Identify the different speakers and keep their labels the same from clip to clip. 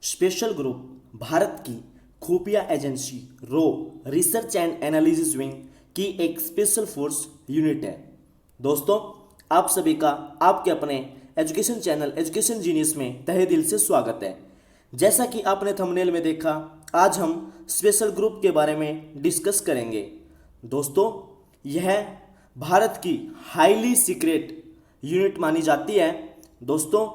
Speaker 1: Special group Bharat की खुफिया agency रो रिसर्च एंड एनालिसिस विंग की एक स्पेशल फोर्स यूनिट है। दोस्तों, आप सभी का आपके अपने एजुकेशन चैनल एजुकेशन जीनियस में तहे दिल से स्वागत है। जैसा कि आपने थंबनेल में देखा, आज हम स्पेशल ग्रुप के बारे में डिस्कस करेंगे। दोस्तों, यह भारत की हाईली सीक्रेट यूनिट मानी जाती है। दोस्तों,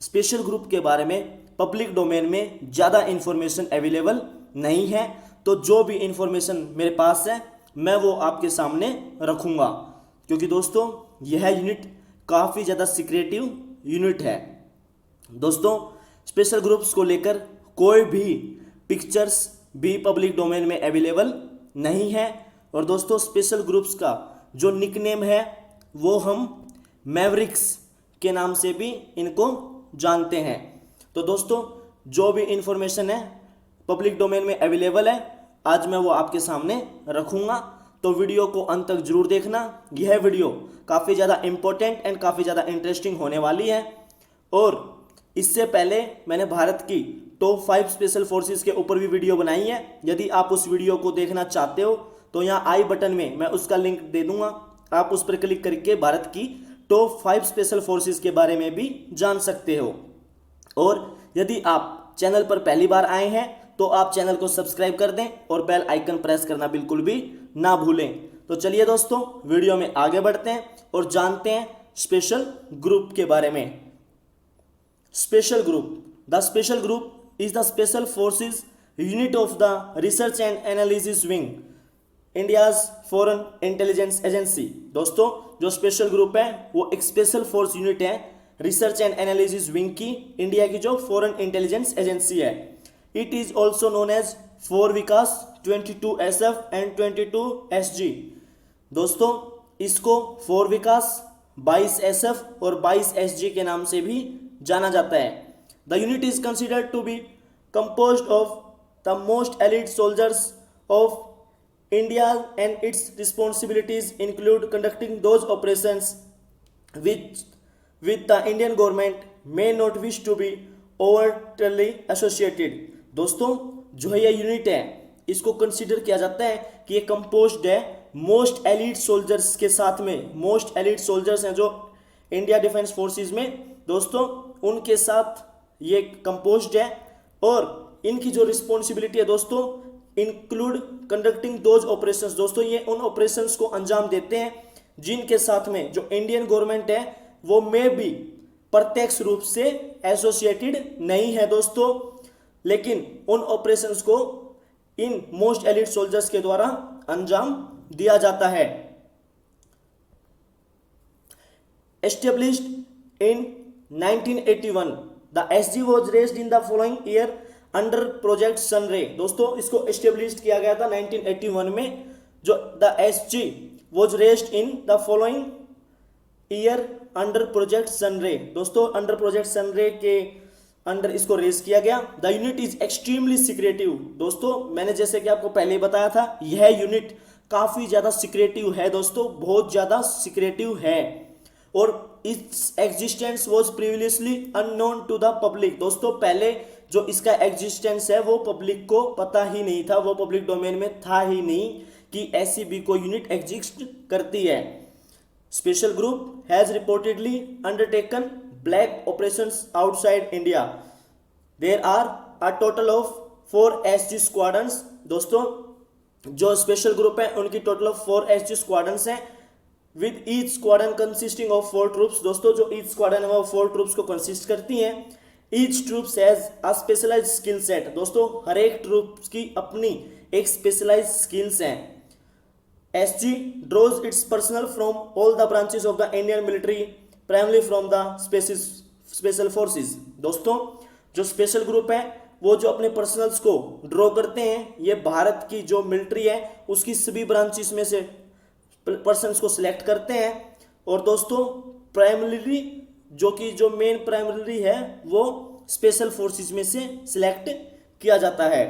Speaker 1: स्पेशल ग्रुप के बारे में पब्लिक डोमेन में ज़्यादा इन्फॉर्मेशन अवेलेबल नहीं है, तो जो भी इन्फॉर्मेशन मेरे पास है मैं वो आपके सामने रखूँगा, क्योंकि दोस्तों यह यूनिट काफ़ी ज़्यादा सीक्रेटिव यूनिट है। दोस्तों, स्पेशल ग्रुप्स को लेकर कोई भी पिक्चर्स भी पब्लिक डोमेन में अवेलेबल नहीं है। और दोस्तों, स्पेशल ग्रुप्स का जो निकनेम है वो हम मैवरिक्स के नाम से भी इनको जानते हैं। तो दोस्तों, जो भी इंफॉर्मेशन है पब्लिक डोमेन में अवेलेबल है, आज मैं वो आपके सामने रखूँगा, तो वीडियो को अंत तक जरूर देखना। यह वीडियो काफ़ी ज़्यादा इम्पोर्टेंट एंड काफ़ी ज़्यादा इंटरेस्टिंग होने वाली है। और इससे पहले मैंने भारत की टॉप 5 स्पेशल फोर्सेस के ऊपर भी वीडियो बनाई है। यदि आप उस वीडियो को देखना चाहते हो तो यहाँ आई बटन में मैं उसका लिंक दे दूंगा, आप उस पर क्लिक करके भारत की टॉप 5 स्पेशल फोर्सेस के बारे में भी जान सकते हो। और यदि आप चैनल पर पहली बार आए हैं तो आप चैनल को सब्सक्राइब कर दें और बेल आइकन प्रेस करना बिल्कुल भी ना भूलें। तो चलिए दोस्तों, वीडियो में आगे बढ़ते हैं और जानते हैं स्पेशल ग्रुप के बारे में। Special group, the special group is the special forces unit of the research and analysis wing, India's foreign intelligence agency. दोस्तों, जो स्पेशल ग्रुप है वो एक स्पेशल फोर्स यूनिट है रिसर्च एंड एनालिसिस विंग की, इंडिया की जो फॉरेन इंटेलिजेंस एजेंसी है। It is also known as 4 Vikas, 22 SF and 22 SG। दोस्तों, इसको 4 विकास, 22 SF और 22 SG के नाम से भी जाना जाता है। The unit is considered to be composed of the most elite soldiers of India, and its responsibilities include conducting those operations which with the Indian government may not wish to be overtly associated। दोस्तों, जो है ये unit है, इसको consider किया जाता है कि ये कंपोज्ड है मोस्ट एलिट सोल्जर्स के साथ में। मोस्ट एलिट सोल्जर्स हैं जो इंडिया डिफेंस फोर्सेस में, दोस्तों उनके साथ ये कंपोज्ड है। और इनकी जो रिस्पॉन्सिबिलिटी है दोस्तों, इंक्लूड कंडक्टिंग दोज ऑपरेशंस। दोस्तों, ये उन ऑपरेशंस को अंजाम देते हैं जिनके साथ में जो इंडियन गवर्नमेंट है वो में भी प्रत्यक्ष रूप से एसोसिएटेड नहीं है दोस्तों, लेकिन उन ऑपरेशंस को इन मोस्ट एलिट सोल्जर्स के द्वारा अंजाम दिया जाता है। Established in 1981, the SG was raised in the following year under Project Sunray. दोस्तों, इसको एस्टेब्लिश किया गया था 1981 में। जो the SG was raised in the following year under Project Sunray. दोस्तों, अंडर प्रोजेक्ट सनरे के अंडर इसको रेज किया गया। The unit is extremely secretive. दोस्तों, मैंने जैसे कि आपको पहले ही बताया था, यह यूनिट काफी ज्यादा सीक्रेटिव है दोस्तों, बहुत ज्यादा सीक्रेटिव है। और its existence was previously unknown to the public. दोस्तों, पहले जो इसका एग्जिस्टेंस है वो पब्लिक को पता ही नहीं था, वो पब्लिक डोमेन में था ही नहीं कि ऐसी भी कोई यूनिट एग्जिस्ट करती है। Special group has reportedly undertaken black operations outside India. There are a total of 4 SG squadrons. दोस्तों, जो स्पेशल ग्रुप है उनकी टोटल ऑफ 4 SG स्क्वाड्रंस हैं, with each squadron consisting of 4 troops. दोस्तों, जो ईच स्क्वाड्रन है वो 4 ट्रूप्स को कंसिस्ट करती हैं। Each troops has a specialized skill set. दोस्तों, हर एक ट्रूप्स की अपनी एक स्पेशलाइज्ड स्किल्स हैं। SG draws its personnel from all the branches of the Indian military, primarily from the special forces। दोस्तों, जो स्पेशल ग्रुप है वो जो अपने पर्सनल्स को ड्रॉ करते हैं, ये भारत की जो मिलिट्री है उसकी सभी ब्रांचेस में से पर्सन्स को सिलेक्ट करते हैं। और दोस्तों, प्राइमरीली जो मेन प्राइमरी है वो स्पेशल फोर्सेस में से सिलेक्ट किया जाता है।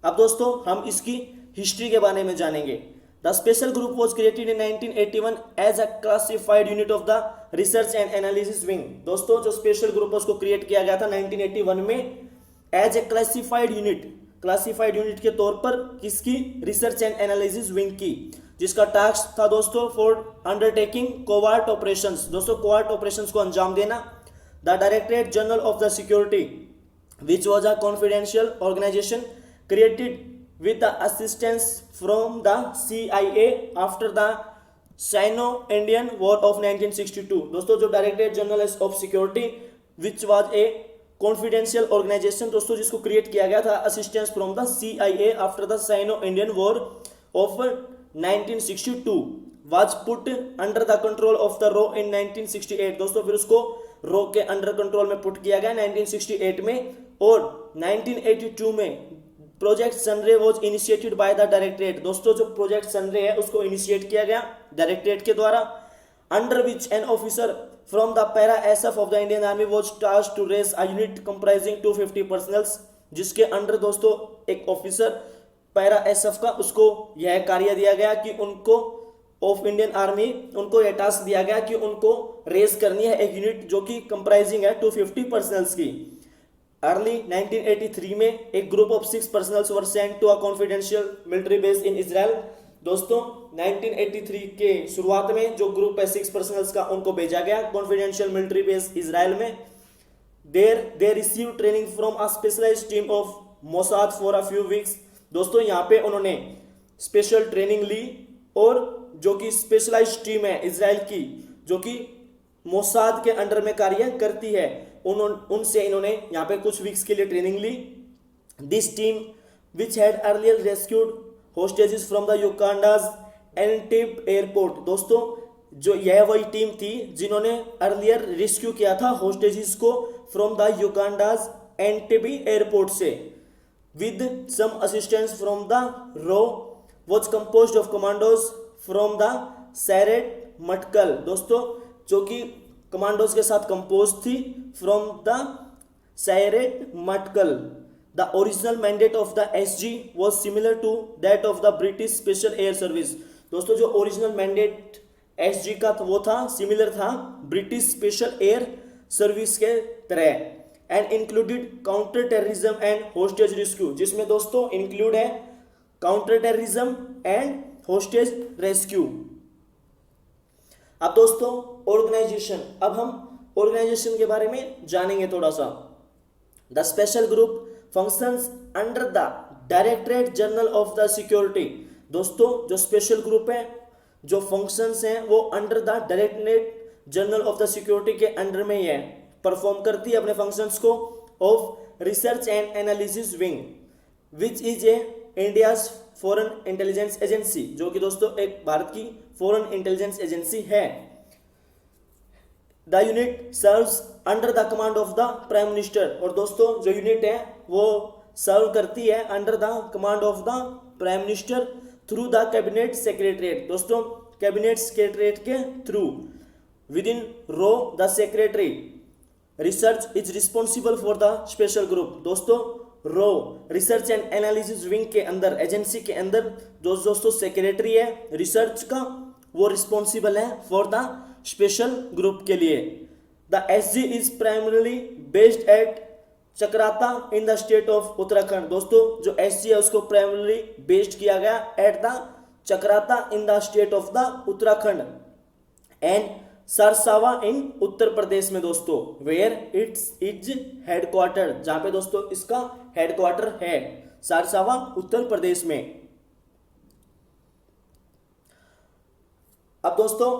Speaker 1: अब दोस्तों, हम इसकी हिस्ट्री के बारे में जानेंगे। The special group was created in 1981 as a classified unit of the research and analysis wing. दोस्तों जो स्पेशल ग्रुप है उसको क्रिएट किया गया था 1981 में एज ए क्लासिफाइड यूनिट के तौर पर किसकी, रिसर्च एंड एनालिसिस विंग की, जिसका टास्क था दोस्तों फॉर अंडरटेकिंग कोवार्ट ऑपरेशंस। दोस्तों कोवार्ट ऑपरेशंस को अंजाम देना। The directorate General of the security which was a confidential organization created with the assistance from the CIA after the Sino-Indian War of 1962। दोस्तों जो Directorate General of Security which was a confidential organisation, दोस्तों जिसको create किया गया था assistance from the CIA after the Sino Indian war of 1962 was put under the control of the रो in 1968। दोस्तों फिर उसको रो के अंडर कंट्रोल में पुट किया गया 1968 में, और 1982 में Project Sunray was initiated by the directorate. दोस्तों जो प्रोजेक्ट सनरे है उसको इनिशिएट किया गया डायरेक्टरेट के द्वारा, under which an officer from the Para SF of the Indian Army was tasked to raise a unit comprising 250 personnels, जिसके अंडर दोस्तों एक ऑफिसर पैरा एसएफ का उसको यह कार्य दिया गया कि उनको ऑफ इंडियन आर्मी उनको यह टास्क दिया गया कि उनको रेज करनी है एक यूनिट जो कि कंप्राइजिंग है 250 पर्सनल्स की। अर्ली 1983 में एक group of 6 personnels were sent to a confidential military base in Israel. दोस्तों 1983 के शुरुआत में जो ग्रुप है 6 पर्सनल्स का उनको भेजा गया कॉन्फिडेंशियल मिलिट्री बेस इजराइल में। They receive training from a specialized team of Mossad for a few weeks. दोस्तों यहाँ पे उन्होंने स्पेशल ट्रेनिंग ली, और जो कि स्पेशलाइज्ड टीम है इजराइल की जो कि मोसाद के अंडर में कार्य करती है, उनसे इन्होंने यहाँ पे कुछ वीक्स के लिए ट्रेनिंग ली। This team which had earlier rescued hostages from the Uganda's Entebbe airport. दोस्तों जो यह वही टीम थी जिन्होंने अर्लियर रेस्क्यू किया था होस्टेजेस को from the Uganda's Entebbe airport से, with some assistance from the रो was composed of commandos from the Sayeret Matkal. दोस्तों जो कि कमांडोज के साथ कंपोज थी from the Sayeret Matkal. The original mandate of the SG was similar to that of the British Special Air Service. दोस्तों जो original mandate SG का वो था, सिमिलर था ब्रिटिश स्पेशल एयर सर्विस के तरह, and included counter terrorism and hostage rescue, जिसमें दोस्तों इंक्लूड है counter terrorism and hostage rescue. अब दोस्तों ऑर्गेनाइजेशन, अब हम ऑर्गेनाइजेशन के बारे में जानेंगे थोड़ा सा। The special group functions under the directorate General of the security. दोस्तों जो स्पेशल ग्रुप है, जो फंक्शंस हैं वो under the directorate General of the security के अंडर में ही है, परफॉर्म करती है अपने फंक्शंस को, of research and analysis wing which is a India's foreign intelligence agency, जो कि दोस्तों एक भारत की फॉरेन इंटेलिजेंस एजेंसी है। The unit serves under the command of the prime minister, और दोस्तों जो यूनिट है वो सर्व करती है under the command of the prime minister through the cabinet secretariat. दोस्तों कैबिनेट सेक्रेटरीट के थ्रू, विद इन रो the secretary research is responsible for the special group. दोस्तों रो रिसर्च एंड एनालिसिस विंग के अंदर, एजेंसी के अंदर जो दोस्तों सेक्रेटरी है रिसर्च का, वो रिस्पॉन्सिबल है फॉर द स्पेशल ग्रुप के लिए। The SG is primarily based at Chakrata in the state of Uttarakhand. दोस्तों जो एसजी है उसको प्राइमरली बेस्ड किया गया at the Chakrata in the state of the Uttarakhand, and Sarsawa in Uttar Pradesh में दोस्तों, वेयर इट्स हेडक्वार्टर, जहां पे दोस्तों इसका हेडक्वार्टर है सरसावा उत्तर प्रदेश में। अब दोस्तों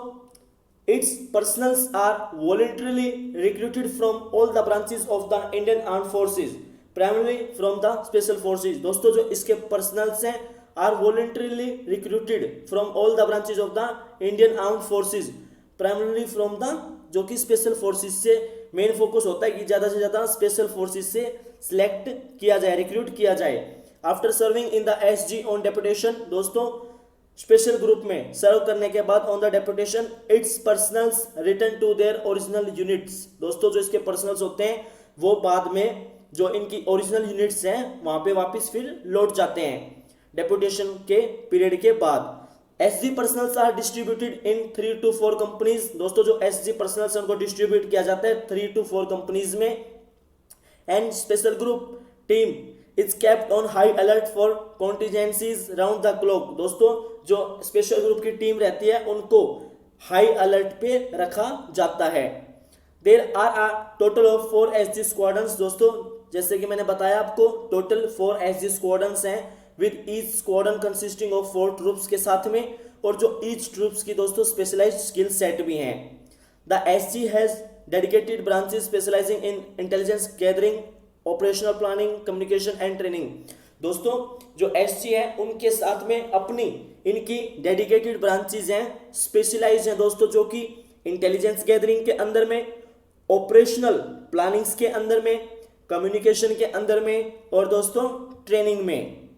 Speaker 1: its personnels are voluntarily recruited from all the branches of the Indian armed forces, primarily from the special forces. दोस्तों जो इसके पर्सनल्स हैं are voluntarily recruited from all the branches of the Indian armed forces, primarily from the, जो कि special forces से main focus होता है कि ज़्यादा से ज़्यादा स्पेशल फोर्सेस से सिलेक्ट किया जाए, रिक्रूट किया जाए। After serving in the SG on deputation, दोस्तों स्पेशल ग्रुप में सर्व करने के बाद on the deputation its personnels return to their original units. दोस्तों जो इसके पर्सनल्स होते हैं वो बाद में जो इनकी ओरिजिनल यूनिट्स हैं वहाँ पे वापस फिर लौट जाते हैं डेपुटेशन के पीरियड के बाद। SG personnels are distributed in 3 to 4 companies. दोस्तों जो एसजी पर्सनल्स उनको डिस्ट्रीब्यूट किया जाता है 3 to 4 कंपनीज में। And Special Group team is kept on high alert for contingencies round the clock. दोस्तों जो स्पेशल ग्रुप की टीम रहती है उनको हाई अलर्ट पे रखा जाता है। There are a total of 4 SG squadrons. दोस्तों जैसे कि मैंने बताया आपको टोटल 4 एसजी स्क्वाड्रंस हैं with each squadron consisting of 4 troops के साथ में, और जो ईच ट्रूप्स की दोस्तों स्पेशलाइज्ड स्किल सेट भी हैं। The SG has dedicated branches specialising in intelligence gathering, operational planning, communication and training. दोस्तों जो एसजी है उनके साथ में अपनी इनकी डेडिकेटेड ब्रांचेस हैं, स्पेशलाइज हैं दोस्तों, जो कि इंटेलिजेंस गैदरिंग के अंदर में, ऑपरेशनल प्लानिंग्स के अंदर में, कम्युनिकेशन के अंदर में और दोस्तों ट्रेनिंग में।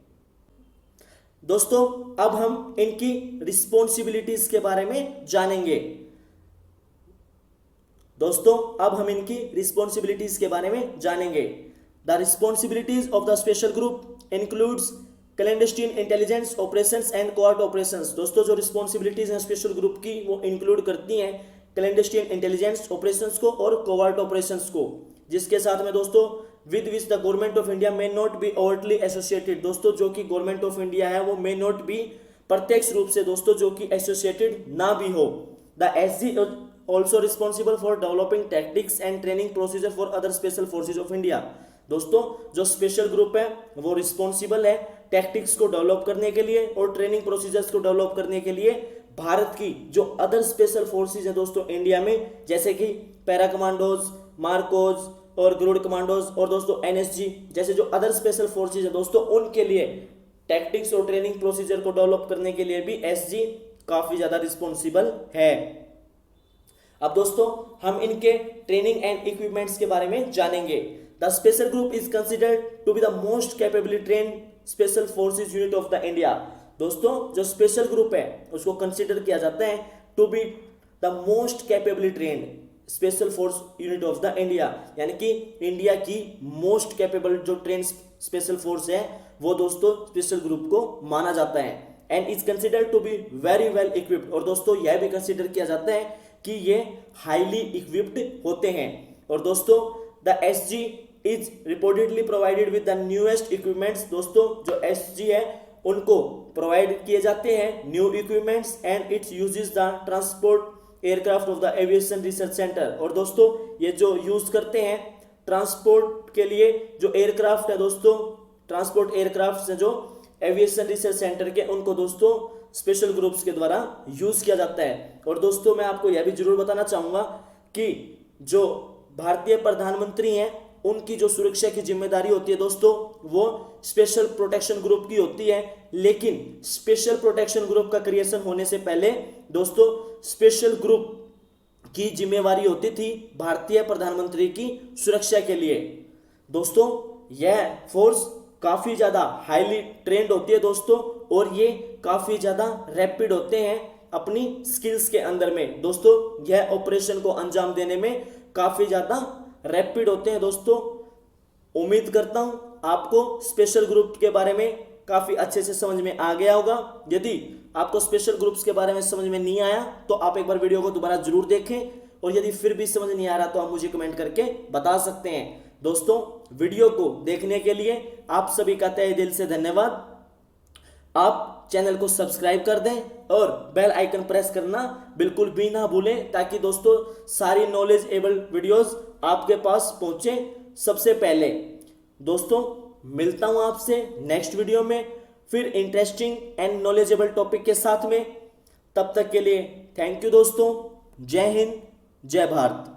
Speaker 1: दोस्तों अब हम इनकी रिस्पॉन्सिबिलिटीज के बारे में जानेंगे। दोस्तों अब हम इनकी रिस्पॉन्सिबिलिटीज के बारे में जानेंगे। The responsibilities of the special Group includes clandestine intelligence operations and covert operations. दोस्तों जो रिस्पॉन्सिबिलिटीज हैं स्पेशल ग्रुप की वो इंक्लूड करती हैं क्लैंडस्टीन इंटेलिजेंस ऑपरेशंस को और कोऑर्ट ऑपरेशंस को, जिसके साथ में दोस्तों with which the government of India may not be overtly associated. दोस्तों जो कि गवर्नमेंट ऑफ इंडिया है वो मे नॉट बी प्रत्यक्ष रूप से दोस्तों जो कि एसोसिएटेड ना भी हो। The SG also responsible for developing tactics and training procedure for other special forces of India. दोस्तों जो स्पेशल ग्रुप है वो रिस्पॉन्सिबल है टैक्टिक्स को डेवलप करने के लिए और ट्रेनिंग प्रोसीजर्स को डेवलप करने के लिए भारत की जो अदर स्पेशल फोर्सेज है दोस्तों इंडिया में, जैसे कि पैरा कमांडोज, मार्कोज और गरुड़ कमांडोज और दोस्तों एनएसजी जैसे जो अदर स्पेशल फोर्सेज है दोस्तों, उनके लिए टैक्टिक्स और ट्रेनिंग प्रोसीजर को डेवलप करने के लिए भी एसजी काफी ज्यादा रिस्पॉन्सिबल है। अब दोस्तों हम इनके ट्रेनिंग एंड इक्विपमेंट्स के बारे में जानेंगे। The special group is considered to be the most capably trained special forces unit of the India. दोस्तों जो स्पेशल ग्रुप है उसको कंसिडर किया जाता है to be the most capably trained special force unit of the India, यानी कि India की मोस्ट कैपेबल जो ट्रेन स्पेशल फोर्स है वो दोस्तों स्पेशल ग्रुप को माना जाता है। And is considered to be very well equipped, और दोस्तों यह भी कंसिडर किया जाता है कि ये हाईली इक्विप्ड होते हैं। और दोस्तों the SG is reportedly provided with the newest equipments. दोस्तों जो एसजी है उनको प्रोवाइड किए जाते हैं new equipments and it's uses the transport aircraft of the aviation research centre. और दोस्तों ये जो यूज करते हैं ट्रांसपोर्ट के लिए जो एयरक्राफ्ट है दोस्तों, ट्रांसपोर्ट एयरक्राफ्ट जो एविएशन रिसर्च सेंटर के, उनको दोस्तों स्पेशल ग्रुप्स के द्वारा यूज किया जाता है। और दोस्तों मैं आपको यह भी जरूर बताना चाहूंगा कि जो भारतीय प्रधानमंत्री हैं उनकी जो सुरक्षा की जिम्मेदारी होती है दोस्तों वो स्पेशल प्रोटेक्शन ग्रुप की होती है, लेकिन स्पेशल प्रोटेक्शन ग्रुप का क्रिएशन होने से पहले दोस्तों स्पेशल ग्रुप की जिम्मेवारी होती थी भारतीय प्रधानमंत्री की सुरक्षा के लिए। दोस्तों यह फोर्स काफी ज्यादा हाईली ट्रेंड होती है दोस्तों, और ये काफी ज्यादा रैपिड होते हैं अपनी स्किल्स के अंदर में। दोस्तों यह ऑपरेशन को अंजाम देने में काफी ज्यादा रैपिड होते हैं। दोस्तों उम्मीद करता हूं आपको स्पेशल ग्रुप के बारे में काफी अच्छे से समझ में आ गया होगा। यदि आपको स्पेशल ग्रुप्स के बारे में समझ में नहीं आया तो आप एक बार वीडियो को दोबारा जरूर देखें, और यदि फिर भी समझ नहीं आ रहा तो आप मुझे कमेंट करके बता सकते हैं। दोस्तों वीडियो को देखने के लिए आप सभी का तहे दिल से धन्यवाद। आप चैनल को सब्सक्राइब कर दें और बेल आइकन प्रेस करना बिल्कुल भी ना भूलें, ताकि दोस्तों सारी नॉलेजेबल वीडियोस आपके पास पहुंचे सबसे पहले। दोस्तों मिलता हूं आपसे नेक्स्ट वीडियो में फिर इंटरेस्टिंग एंड नॉलेजेबल टॉपिक के साथ में। तब तक के लिए थैंक यू दोस्तों। जय हिंद, जय भारत।